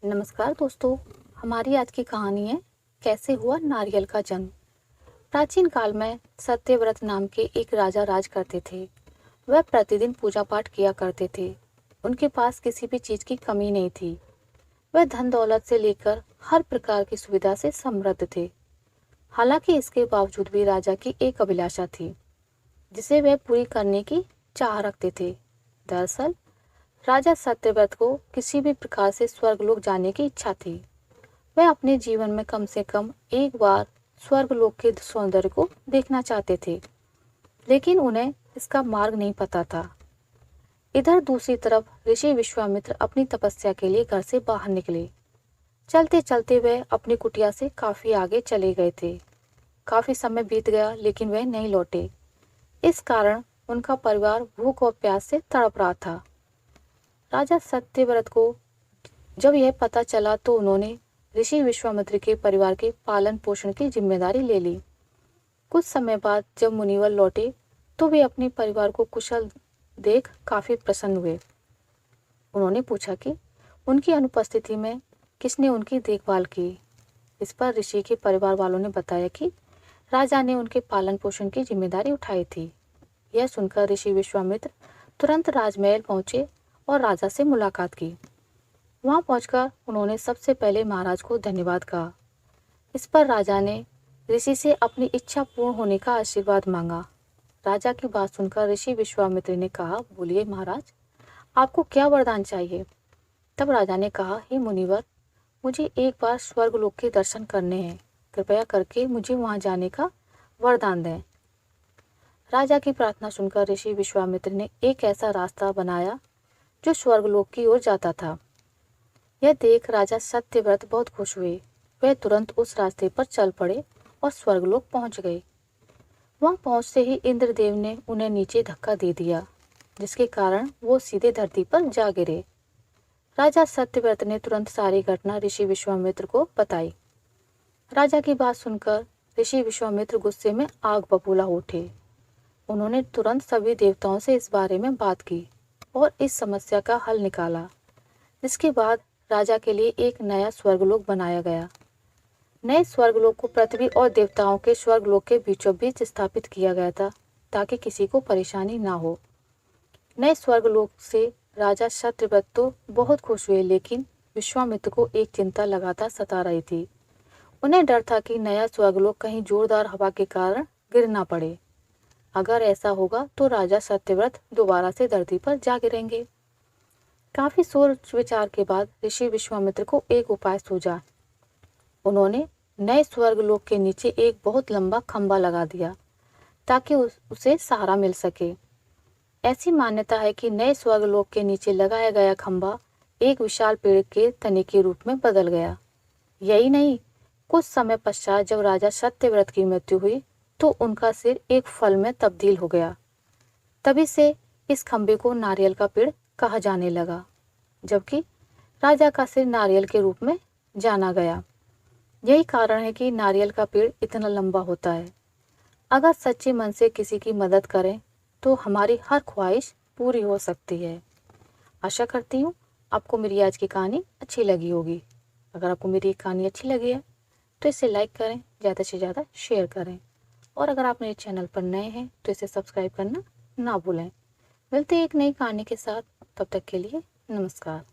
नमस्कार दोस्तों। हमारी आज की कहानी है कैसे हुआ नारियल का जन्म। प्राचीन काल में सत्यव्रत नाम के एक राजा राज करते थे। वह प्रतिदिन पूजा पाठ किया करते थे। उनके पास किसी भी चीज की कमी नहीं थी। वह धन दौलत से लेकर हर प्रकार की सुविधा से समृद्ध थे। हालांकि इसके बावजूद भी राजा की एक अभिलाषा थी जिसे वह पूरी करने की चाह रखते थे। दरअसल राजा सत्यव्रत को किसी भी प्रकार से स्वर्गलोक जाने की इच्छा थी। वह अपने जीवन में कम से कम एक बार स्वर्गलोक के सौंदर्य को देखना चाहते थे, लेकिन उन्हें इसका मार्ग नहीं पता था। इधर दूसरी तरफ ऋषि विश्वामित्र अपनी तपस्या के लिए घर से बाहर निकले। चलते चलते वे अपनी कुटिया से काफी आगे चले गए थे। काफी समय बीत गया लेकिन वह नहीं लौटे। इस कारण उनका परिवार भूख और प्यास से तड़प रहा था। राजा सत्यव्रत को जब यह पता चला तो उन्होंने ऋषि विश्वामित्र के परिवार के पालन पोषण की जिम्मेदारी ले ली। कुछ समय बाद जब मुनिवर लौटे तो वे अपने परिवार को कुशल देख काफी प्रसन्न हुए। उन्होंने पूछा कि उनकी अनुपस्थिति में किसने उनकी देखभाल की। इस पर ऋषि के परिवार वालों ने बताया कि राजा ने उनके पालन पोषण की जिम्मेदारी उठाई थी। यह सुनकर ऋषि विश्वामित्र तुरंत राजमहल पहुंचे और राजा से मुलाकात की। वहां पहुंचकर उन्होंने सबसे पहले महाराज को धन्यवाद कहा। इस पर राजा ने ऋषि से अपनी इच्छा पूर्ण होने का आशीर्वाद मांगा। राजा की बात सुनकर ऋषि विश्वामित्र ने कहा, बोलिए महाराज, आपको क्या वरदान चाहिए। तब राजा ने कहा, हे मुनिवर, मुझे एक बार स्वर्गलोक के दर्शन करने हैं। कृपया करके मुझे वहां जाने का वरदान दें। राजा की प्रार्थना सुनकर ऋषि विश्वामित्र ने एक ऐसा रास्ता बनाया जो स्वर्गलोक की ओर जाता था। यह देख राजा सत्यव्रत बहुत खुश हुए। वे तुरंत उस रास्ते पर चल पड़े और स्वर्गलोक पहुंच गए। वहां पहुंचते ही इंद्रदेव ने उन्हें नीचे धक्का दे दिया, जिसके कारण वो सीधे धरती पर जा गिरे। राजा सत्यव्रत ने तुरंत सारी घटना ऋषि विश्वामित्र को बताई। राजा की बात सुनकर ऋषि विश्वामित्र गुस्से में आग बबूला हो उठे। उन्होंने तुरंत सभी देवताओं से इस बारे में बात की और इस समस्या का हल निकाला। जिसके बाद राजा के लिए एक नया स्वर्गलोक बनाया गया। नए स्वर्गलोक को पृथ्वी और देवताओं के स्वर्गलोक के बीचों बीच स्थापित किया गया था ताकि किसी को परेशानी ना हो। नए स्वर्गलोक से राजा सत्यव्रत तो बहुत खुश हुए, लेकिन विश्वामित्र को एक चिंता लगातार सता रही थी। उन्हें डर था कि नया स्वर्गलोक कहीं जोरदार हवा के कारण गिर ना पड़े। अगर ऐसा होगा तो राजा सत्यव्रत दोबारा से धरती पर जा गिरेंगे। काफी सोच विचार के बाद ऋषि विश्वामित्र को एक उपाय सूझा। उन्होंने नए स्वर्गलोक के नीचे एक बहुत लंबा खंभा लगा दिया ताकि उसे सहारा मिल सके। ऐसी मान्यता है कि नए स्वर्गलोक के नीचे लगाया गया खंभा एक विशाल पेड़ के तने के रूप में बदल गया। यही नहीं, कुछ समय पश्चात जब राजा सत्यव्रत की मृत्यु हुई तो उनका सिर एक फल में तब्दील हो गया। तभी से इस खंभे को नारियल का पेड़ कहा जाने लगा, जबकि राजा का सिर नारियल के रूप में जाना गया। यही कारण है कि नारियल का पेड़ इतना लंबा होता है। अगर सच्चे मन से किसी की मदद करें तो हमारी हर ख्वाहिश पूरी हो सकती है। आशा करती हूँ आपको मेरी आज की कहानी अच्छी लगी होगी। अगर आपको मेरी कहानी अच्छी लगी है तो इसे लाइक करें, ज़्यादा से ज़्यादा शेयर करें, और अगर आप मेरे चैनल पर नए हैं तो इसे सब्सक्राइब करना ना भूलें। मिलते हैं एक नई कहानी के साथ। तब तक के लिए नमस्कार।